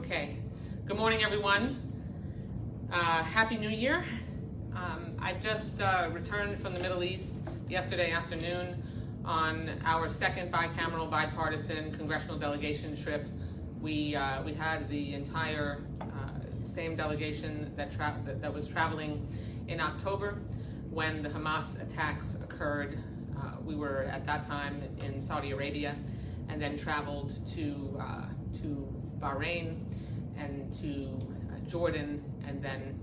Okay, good morning everyone. Happy New Year. I just returned from the Middle East yesterday afternoon on our second bicameral bipartisan congressional delegation trip. We had the entire same delegation that was traveling in October when the Hamas attacks occurred. We were at that time in Saudi Arabia and then traveled to Bahrain and to Jordan and then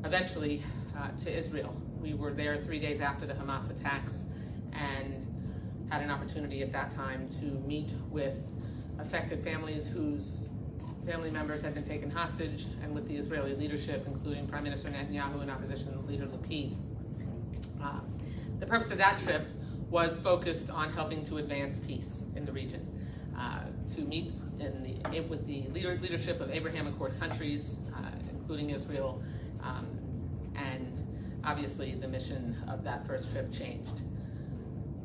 eventually to Israel. We were there 3 days after the Hamas attacks and had an opportunity at that time to meet with affected families whose family members had been taken hostage and with the Israeli leadership, including Prime Minister Netanyahu and opposition leader Lapid. The purpose of that trip was focused on helping to advance peace in the region, to meet with the leadership of Abraham Accord countries, including Israel, and obviously the mission of that first trip changed.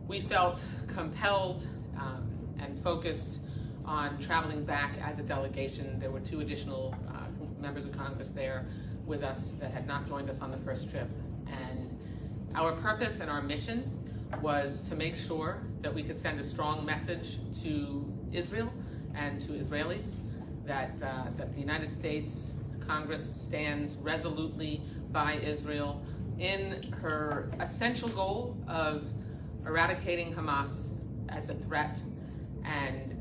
We felt compelled and focused on traveling back as a delegation. There were two additional members of Congress there with us that had not joined us on the first trip. And our purpose and our mission was to make sure that we could send a strong message to Israel and to Israelis that the United States Congress stands resolutely by Israel in her essential goal of eradicating Hamas as a threat and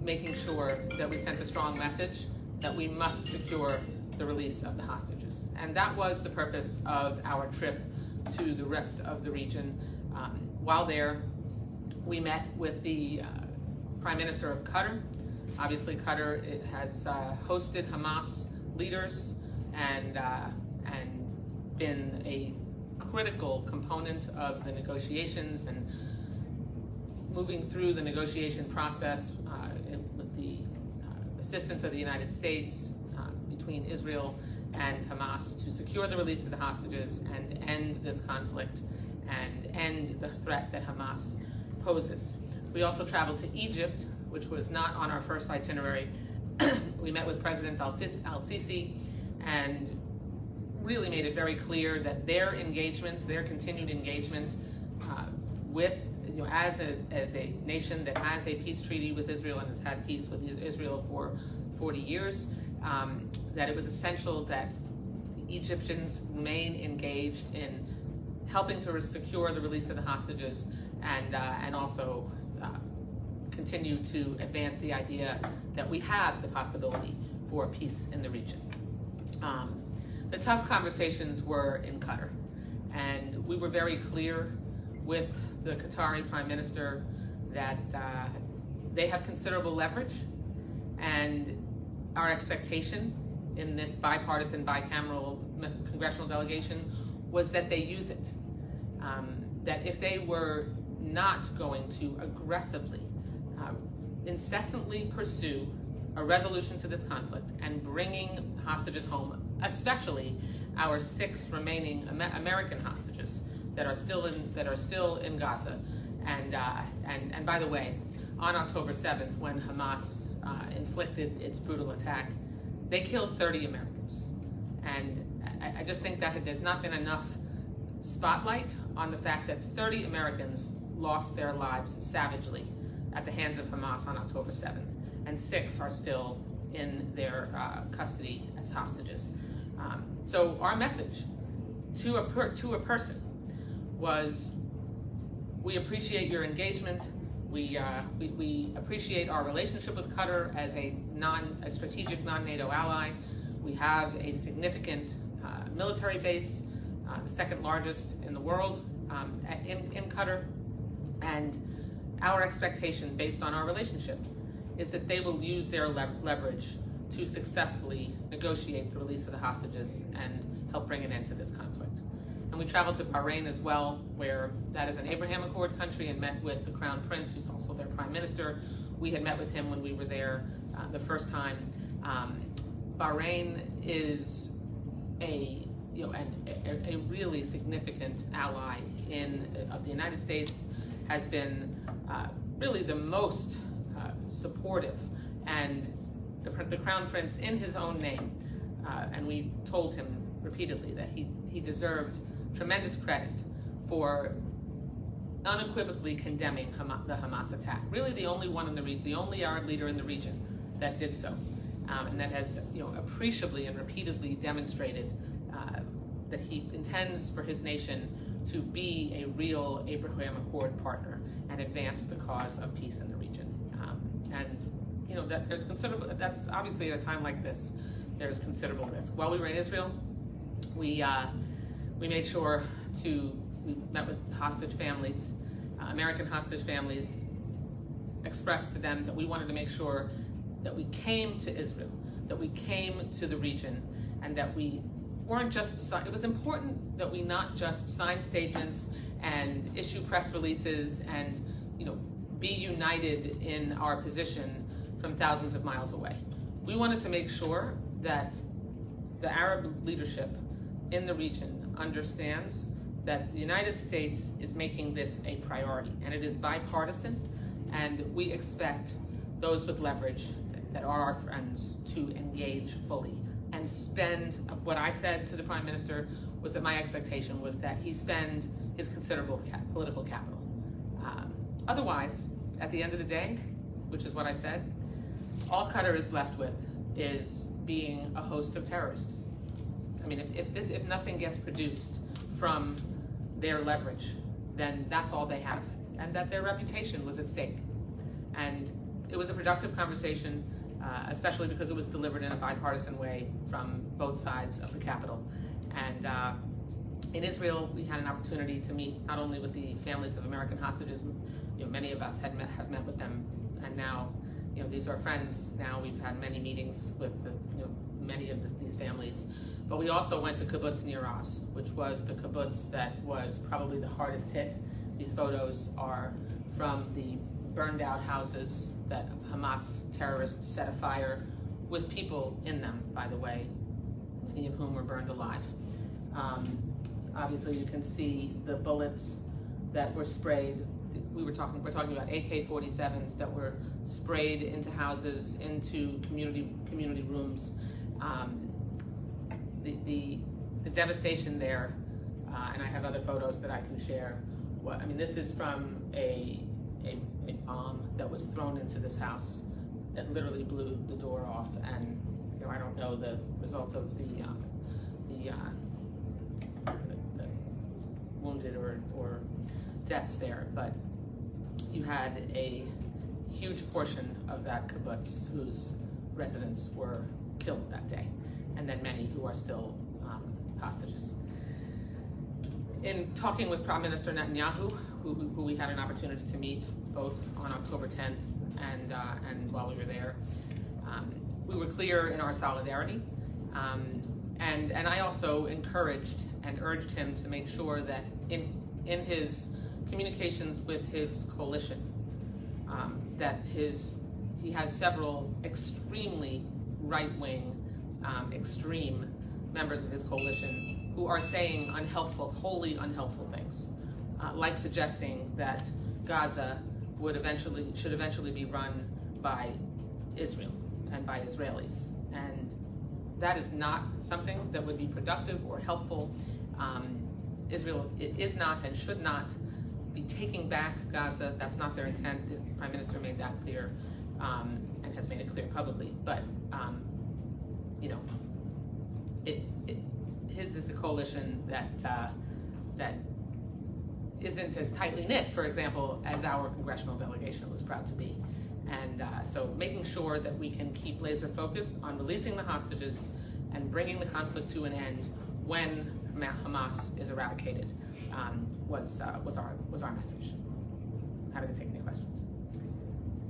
making sure that we sent a strong message that we must secure the release of the hostages. And that was the purpose of our trip to the rest of the region. While there, we met with the Prime Minister of Qatar. Obviously, Qatar has hosted Hamas leaders and been a critical component of the negotiations and moving through the negotiation process with the assistance of the United States between Israel and Hamas to secure the release of the hostages and end this conflict and end the threat that Hamas poses. We also traveled to Egypt, which was not on our first itinerary. We met with President al-Sisi and really made it very clear that their engagement, their continued engagement with, as a nation that has a peace treaty with Israel and has had peace with Israel for 40 years, that it was essential that the Egyptians remain engaged in helping to secure the release of the hostages and also continue to advance the idea that we have the possibility for peace in the region. The tough conversations were in Qatar, and we were very clear with the Qatari Prime Minister that they have considerable leverage, and our expectation in this bipartisan bicameral congressional delegation was that they use it. That if they were not going to aggressively, incessantly pursue a resolution to this conflict and bringing hostages home, especially our 6 remaining American hostages that are still in Gaza. And by the way, on October 7th, when Hamas inflicted its brutal attack, they killed 30 Americans. And I just think that there's not been enough spotlight on the fact that 30 Americans lost their lives savagely at the hands of Hamas on October 7th, and 6 are still in their custody as hostages. So our message to a person was, we appreciate your engagement. We appreciate our relationship with Qatar as a strategic non-NATO ally. We have a significant military base, the second largest in the world, in Qatar, and our expectation based on our relationship is that they will use their leverage to successfully negotiate the release of the hostages and help bring an end to this conflict. And we traveled to Bahrain as well, where that is an Abraham Accord country, and met with the Crown Prince, who's also their Prime Minister. We had met with him when we were there the first time. Bahrain is a really significant ally of the United States, has been really the most supportive, and the the Crown Prince in his own name, and we told him repeatedly that he deserved tremendous credit for unequivocally condemning the Hamas attack. Really the only one in the region, the only Arab leader in the region that did so, and that has appreciably and repeatedly demonstrated that he intends for his nation to be a real Abraham Accord partner and advance the cause of peace in the region. That there's considerable. That's obviously at a time like this, there's considerable risk. While we were in Israel, we made sure we met with hostage families, American hostage families, expressed to them that we wanted to make sure that we came to Israel, that we came to the region, and that we weren't just, it was important that we not just sign statements and issue press releases and be united in our position from thousands of miles away. We wanted to make sure that the Arab leadership in the region understands that the United States is making this a priority, and it is bipartisan, and we expect those with leverage that are our friends to engage fully and spend. What I said to the Prime Minister was that my expectation was that he spend his considerable political capital. Otherwise, at the end of the day, which is what I said, all Qatar is left with is being a host of terrorists. I mean, if nothing gets produced from their leverage, then that's all they have, and that their reputation was at stake. And it was a productive conversation, especially because it was delivered in a bipartisan way from both sides of the Capitol. And in Israel, we had an opportunity to meet not only with the families of American hostages. Many of us have met with them, and now these are friends. Now we've had many meetings with many of these families. But we also went to kibbutz Nir Oz, which was the kibbutz that was probably the hardest hit. These photos are from the burned out houses that Hamas terrorists set afire with people in them, by the way, many of whom were burned alive. Obviously you can see the bullets that were sprayed. We're talking about AK-47s that were sprayed into houses, into community rooms. The devastation there, and I have other photos that I can share. This is from a bomb that was thrown into this house that literally blew the door off, and I don't know the result of the wounded or deaths there, but you had a huge portion of that kibbutz whose residents were killed that day, and then many who are still hostages. In talking with Prime Minister Netanyahu, who we had an opportunity to meet both on October 10th and while we were there, we were clear in our solidarity, and I also encouraged and urged him to make sure that in his communications with his coalition, that he has several extremely right-wing, extreme members of his coalition who are saying wholly unhelpful things, like suggesting that Gaza should eventually be run by Israel and by Israelis. And that is not something that would be productive or helpful. Israel is not and should not be taking back Gaza. That's not their intent. The Prime Minister made that clear, and has made it clear publicly. But his is a coalition that isn't as tightly knit, for example, as our congressional delegation was proud to be. And so making sure that we can keep laser focused on releasing the hostages and bringing the conflict to an end when Hamas is eradicated was our message. Happy to take any questions.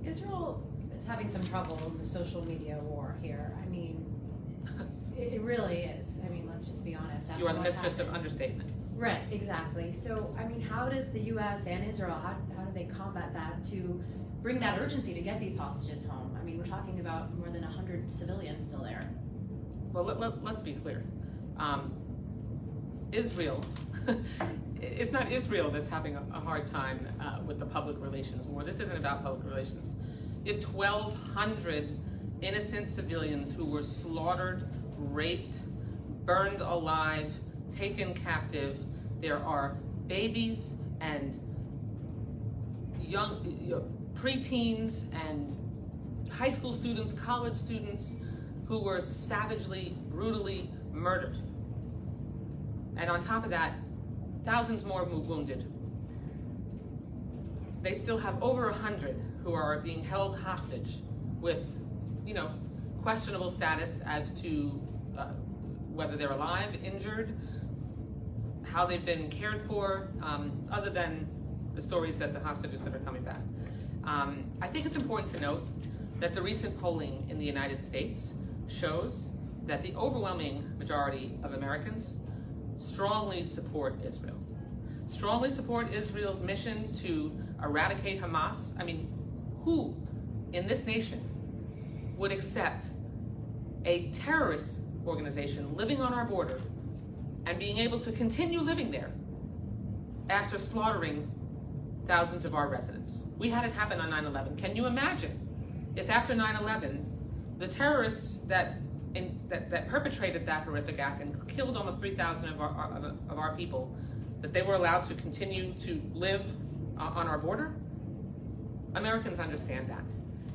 Israel is having some trouble in the social media war here. I mean, it really is. I mean, let's just be honest. You are the mistress of understatement. Right, exactly. So, I mean, how does the U.S. and Israel, how do they combat that to bring that urgency to get these hostages home? I mean, we're talking about more than 100 civilians still there. Well, let's be clear. Israel, it's not Israel that's having a hard time with the public relations war. This isn't about public relations. You had 1,200 innocent civilians who were slaughtered, raped, burned alive, taken captive. There are babies and young preteens and high school students, college students who were savagely, brutally murdered. And on top of that, thousands more wounded. They still have over 100 who are being held hostage with, questionable status as to whether they're alive, injured, how they've been cared for, other than the stories that the hostages that are coming back. I think it's important to note that the recent polling in the United States shows that the overwhelming majority of Americans strongly support Israel. Strongly support Israel's mission to eradicate Hamas. I mean, who in this nation would accept a terrorist organization living on our border and being able to continue living there after slaughtering thousands of our residents? We had it happen on 9/11. Can you imagine if after 9/11, the terrorists that perpetrated that horrific act and killed almost 3,000 of our people, that they were allowed to continue to live on our border? Americans understand that,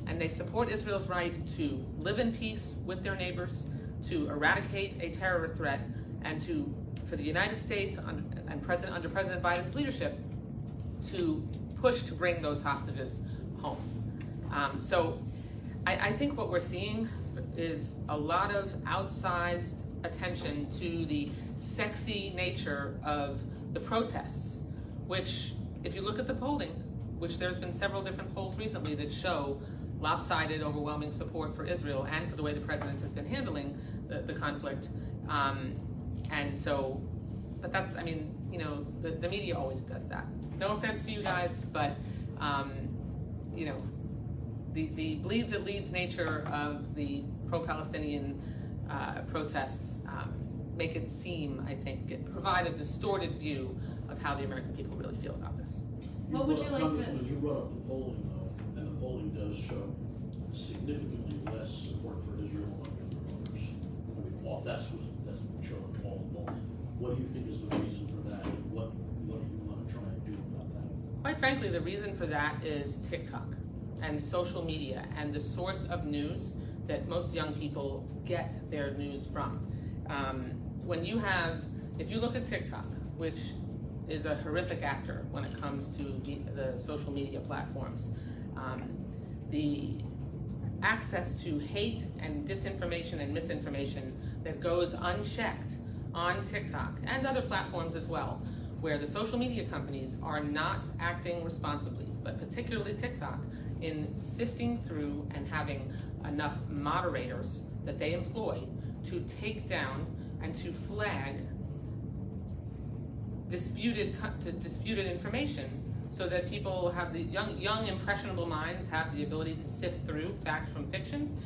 and they support Israel's right to live in peace with their neighbors, to eradicate a terror threat, and for the United States and under President Biden's leadership to push to bring those hostages home. So I think what we're seeing is a lot of outsized attention to the sexy nature of the protests, which, if you look at the polling, which there's been several different polls recently that show lopsided, overwhelming support for Israel and for the way the president has been handling the conflict. And so, but that's, the media always does that. No offense to you guys, but, the bleeds it leads nature of the pro-Palestinian protests make it seem, I think, provide a distorted view of how the American people really feel about this. What would you like Congressman, you brought up the polling, though, and the polling does show significantly less support for Israel among younger voters. That's what's been shown in all the polls. What do you think is the reason for that, and what do you want to try and do about that? Quite frankly, the reason for that is TikTok and social media and the source of news that most young people get their news from. If you look at TikTok, which is a horrific actor when it comes to the social media platforms, the access to hate and disinformation and misinformation that goes unchecked on TikTok and other platforms as well, where the social media companies are not acting responsibly, but particularly TikTok, in sifting through and having enough moderators that they employ to take down and to flag disputed information, so that people have the young impressionable minds have the ability to sift through fact from fiction.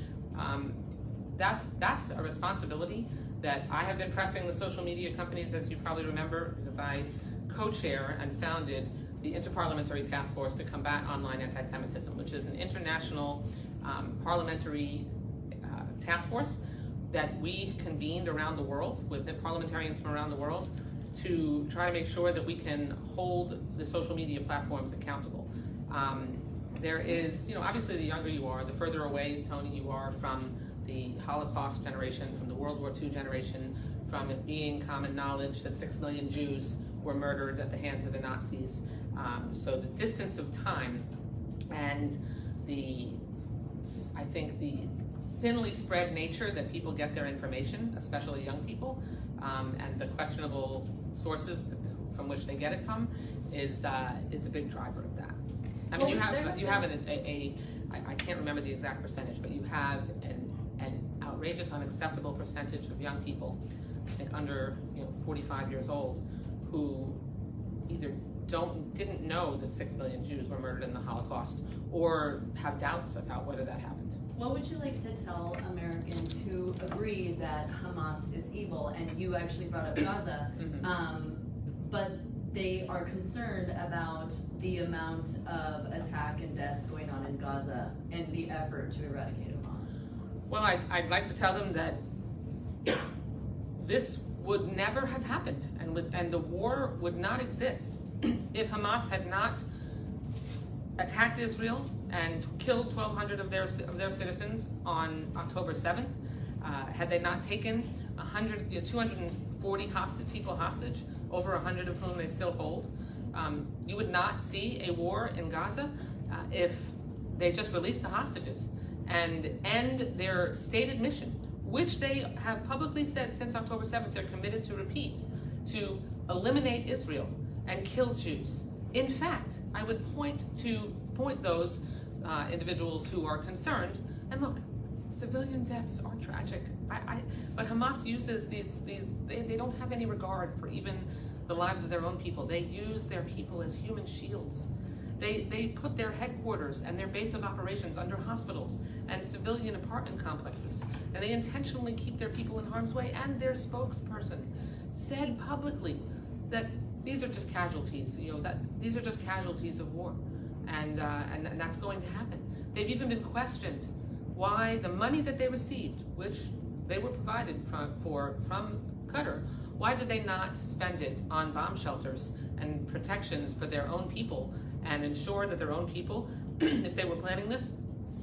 That's a responsibility that I have been pressing the social media companies, as you probably remember, because I co-chair and founded the Interparliamentary Task Force to Combat Online Anti-Semitism, which is an international parliamentary task force that we convened around the world with the parliamentarians from around the world to try to make sure that we can hold the social media platforms accountable. There is, obviously the younger you are, the further away, Tony, you are from the Holocaust generation, from the World War II generation, from it being common knowledge that 6 million Jews were murdered at the hands of the Nazis. So the distance of time and I think the thinly spread nature that people get their information, especially young people, and the questionable sources from which they get it from is a big driver of that. I mean, you have I can't remember the exact percentage, but you have an outrageous, unacceptable percentage of young people, I think under 45 years old, who either didn't know that 6 million Jews were murdered in the Holocaust, or have doubts about whether that happened. What would you like to tell Americans who agree that Hamas is evil, and you actually brought up Gaza, but they are concerned about the amount of attack and deaths going on in Gaza and the effort to eradicate Hamas? Well, I'd like to tell them that this would never have happened, and the war would not exist if Hamas had not attacked Israel and killed 1,200 of their citizens on October 7th. Had they not taken 240 people hostage, over 100 of whom they still hold, you would not see a war in Gaza if they just released the hostages and end their stated mission, which they have publicly said since October 7th they're committed to repeat, to eliminate Israel and kill Jews. In fact, I would point those individuals who are concerned, and look, civilian deaths are tragic. But Hamas uses they don't have any regard for even the lives of their own people. They use their people as human shields. They put their headquarters and their base of operations under hospitals and civilian apartment complexes, and they intentionally keep their people in harm's way. And their spokesperson said publicly that these are just casualties, that these are just casualties of war, and that's going to happen. They've even been questioned why the money that they received, which they were provided from Qatar, why did they not spend it on bomb shelters and protections for their own people and ensure that their own people, if they were planning this,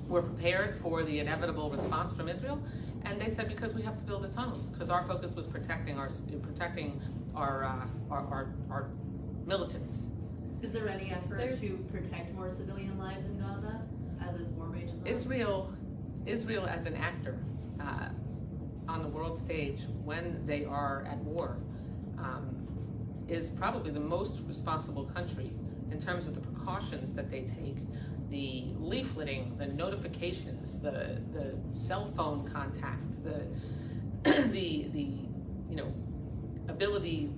were prepared for the inevitable response from Israel? And they said, because we have to build the tunnels, because our focus was protecting our militants. Is there any effort to protect more civilian lives in Gaza as this war rages on? Israel as an actor on the world stage when they are at war is probably the most responsible country in terms of the precautions that they take, the leafleting, the notifications, the cell phone contact, the ability,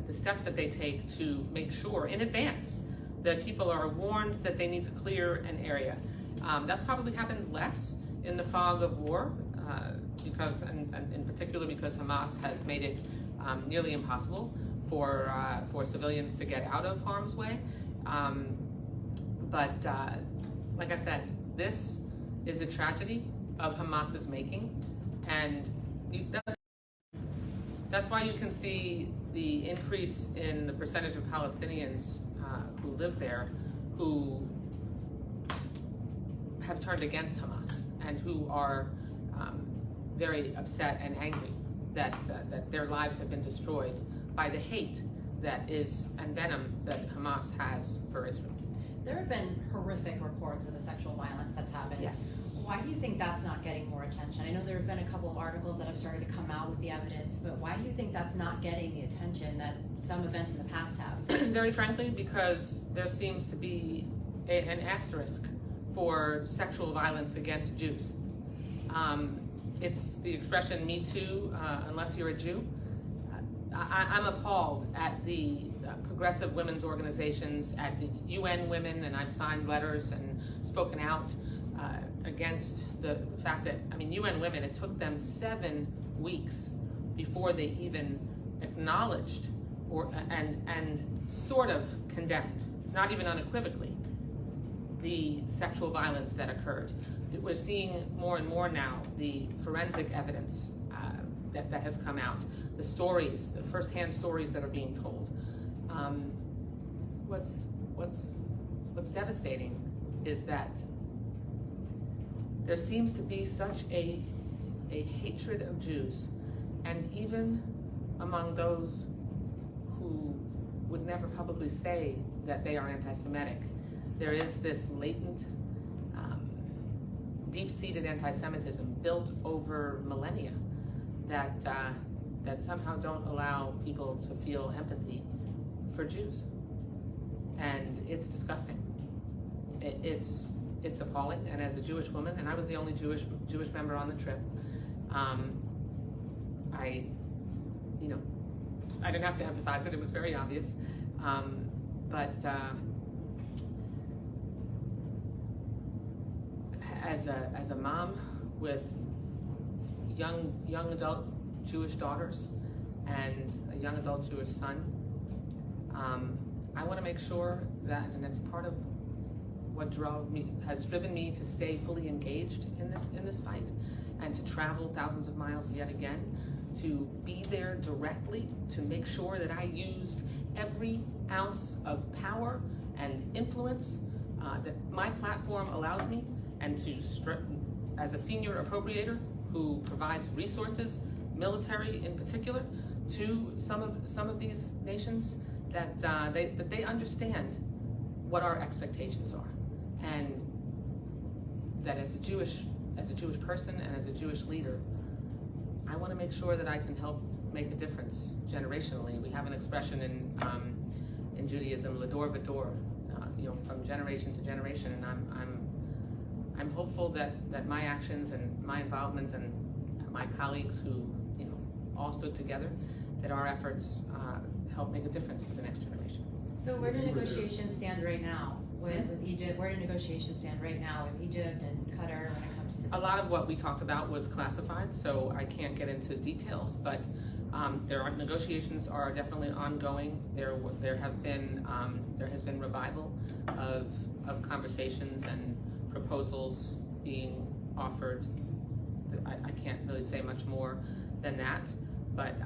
the steps that they take to make sure in advance that people are warned that they need to clear an area. That's probably happened less in the fog of war, because, and in particular because Hamas has made it nearly impossible for civilians to get out of harm's way. But like I said, this is a tragedy of Hamas's making, and that's why you can see the increase in the percentage of Palestinians who live there who have turned against Hamas and who are very upset and angry that their lives have been destroyed by the hate that is and venom that Hamas has for Israel. There have been horrific reports of the sexual violence that's happened. Yes. Why do you think that's not getting more attention? I know there have been a couple of articles that have started to come out with the evidence, but why do you think that's not getting the attention that some events in the past have? Very frankly, because there seems to be an asterisk for sexual violence against Jews. It's the expression "Me Too," unless you're a Jew. I'm appalled at the progressive women's organizations, at the UN Women, and I've signed letters and spoken out against the fact that, UN Women, it took them 7 weeks before they even acknowledged and sort of condemned, not even unequivocally, the sexual violence that occurred. We're seeing more and more now the forensic evidence that has come out, the stories, the firsthand stories that are being told. What's devastating is that there seems to be such a hatred of Jews, and even among those who would never publicly say that they are anti-Semitic, there is this latent, deep-seated anti-Semitism built over millennia that somehow don't allow people to feel empathy for Jews. And it's disgusting. It's appalling. And as a Jewish woman, and I was the only Jewish member on the trip, I didn't have to emphasize it. It was very obvious. But as a mom with young adult Jewish daughters and a young adult Jewish son, I want to make sure that, and it's part of what has driven me to stay fully engaged in this fight, and to travel thousands of miles yet again, to be there directly, to make sure that I used every ounce of power and influence that my platform allows me, and to as a senior appropriator who provides resources, military in particular, to some of these nations, that they understand what our expectations are, and that as a Jewish person and as a Jewish leader, I want to make sure that I can help make a difference generationally. We have an expression in Judaism, lador v'dor, from generation to generation, and I'm hopeful that my actions and my involvement and my colleagues who all stood together, that our efforts help make a difference for the next generation. So where do negotiations stand right now with Egypt? Where do negotiations stand right now with Egypt and Qatar when it comes to A lot of what we talked about was classified, so I can't get into details, but negotiations are definitely ongoing. There has been revival of conversations and proposals being offered. I can't really say much more than that, but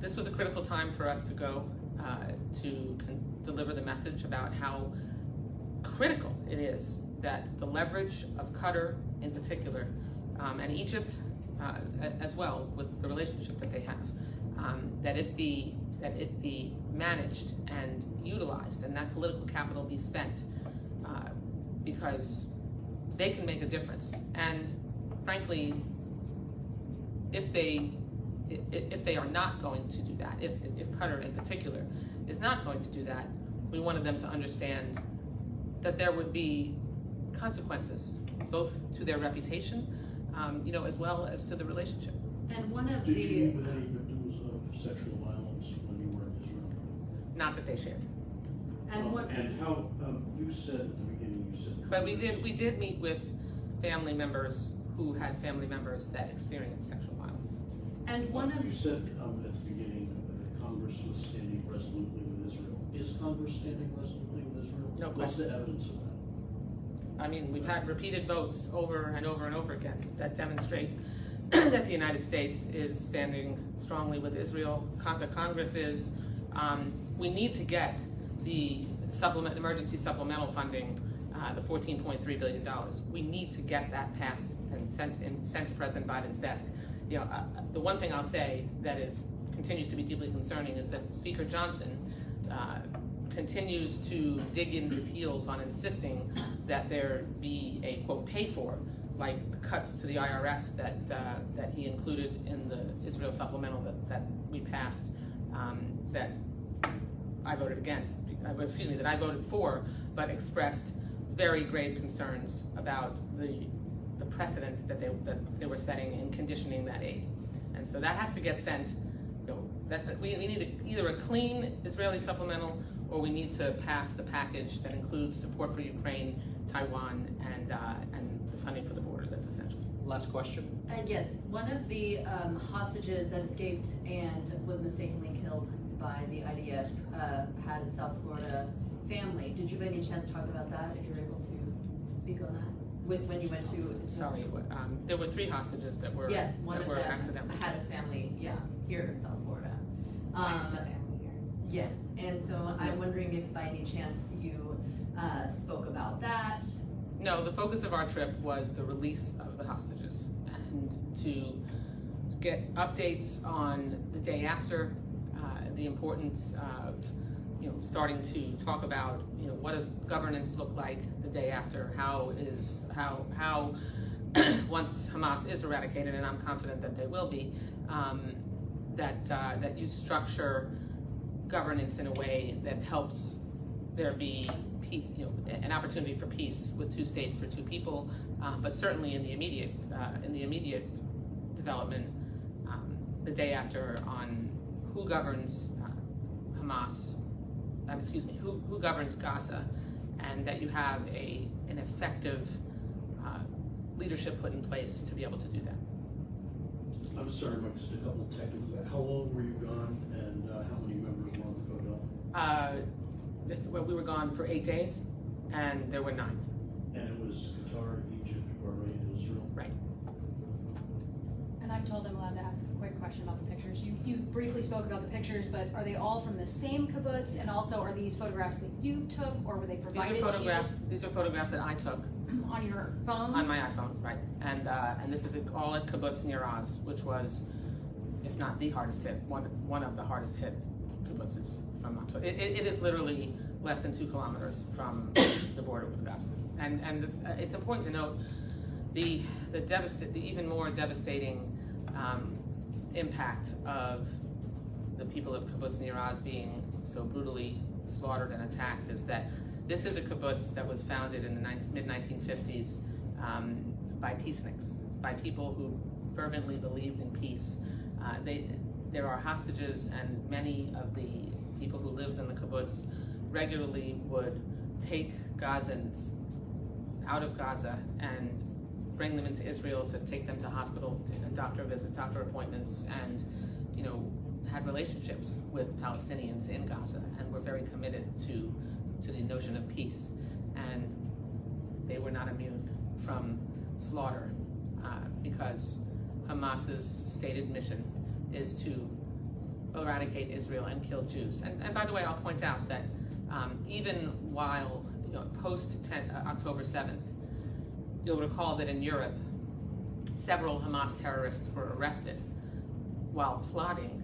this was a critical time for us to go to deliver the message about how critical it is that the leverage of Qatar in particular, and Egypt as well, with the relationship that they have, that it be managed and utilized, and that political capital be spent, because they can make a difference. And frankly, if they are not going to do that, if Qatar in particular is not going to do that, we wanted them to understand that there would be consequences, both to their reputation, as well as to the relationship. And one of Did you meet with any victims of sexual violence when you were in Israel? Not that they shared. And how, you said at the beginning, But we did meet with family members who had family members that experienced sexual violence. And you said at the beginning that Congress was standing resolutely with Israel. Is Congress standing resolutely with Israel? No What's question. the evidence of that? I mean, we've had repeated votes over and over and over again that demonstrate that the United States is standing strongly with Israel. Congress is. We need to get the emergency supplemental funding, the $14.3 billion. We need to get that passed and sent to President Biden's desk. The one thing I'll say that continues to be deeply concerning is that Speaker Johnson continues to dig in his heels on insisting that there be a, quote, pay for, like the cuts to the IRS that he included in the Israel supplemental that we passed, that I voted against, that I voted for, but expressed very grave concerns about the precedents that they were setting in conditioning that aid. And so that has to get sent. That we need either a clean Israeli supplemental, or we need to pass the package that includes support for Ukraine, Taiwan, and the funding for the border. That's essential. Last question. yes, one of the hostages that escaped and was mistakenly killed by the IDF had a South Florida family. Did you by any chance talk about that, if you're able to speak on that? When you went to... Sorry, there were 3 hostages that were Yes, one of them accidentally had a family, here in South Florida. China's a family here? Yes, and so I'm wondering if by any chance you spoke about that. No, the focus of our trip was the release of the hostages and to get updates on the day after, the importance of starting to talk about what does governance look like the day after, how once Hamas is eradicated, and I'm confident that they will be, that you structure governance in a way that helps there be an opportunity for peace with 2 states for 2 people, but certainly in the immediate development, the day after, on who governs who governs Gaza, and that you have an effective leadership put in place to be able to do that. I'm sorry, Mike, just a couple technical. How long were you gone, and how many members were on the hotel? We were gone for 8 days, and there were 9. And it was Qatar, Egypt, Bahrain, and Israel? Right. I'm told I'm allowed to ask a quick question about the pictures. You briefly spoke about the pictures, but are they all from the same kibbutz? And also, are these photographs that you took, or were they provided These are photographs that I took to you on your phone? on my iPhone, right? And this is all at kibbutz Nir Oz, which was, if not the hardest hit, one of the hardest hit kibbutzes from October. It is literally less than 2 kilometers from the border with Gaza. And it's important to note the even more devastating impact of the people of kibbutz Nir Oz being so brutally slaughtered and attacked is that this is a kibbutz that was founded in the mid-1950s by peaceniks, by people who fervently believed in peace. There are hostages, and many of the people who lived in the kibbutz regularly would take Gazans out of Gaza and bring them into Israel to take them to hospital, doctor visits, doctor appointments, and had relationships with Palestinians in Gaza, and were very committed to the notion of peace. And they were not immune from slaughter because Hamas's stated mission is to eradicate Israel and kill Jews. And by the way, I'll point out that even while post October 7th, you'll recall that in Europe, several Hamas terrorists were arrested while plotting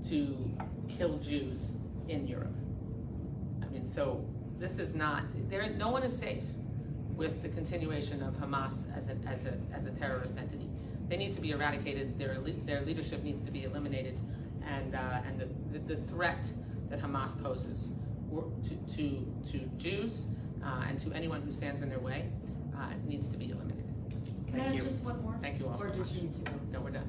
to kill Jews in Europe. I mean, so this is not, no one is safe with the continuation of Hamas as a terrorist entity. They need to be eradicated, their leadership needs to be eliminated, and the threat that Hamas poses to Jews and to anyone who stands in their way needs to be eliminated. Can I ask just one more? Thank you all so Or much. just you two? No, we're done.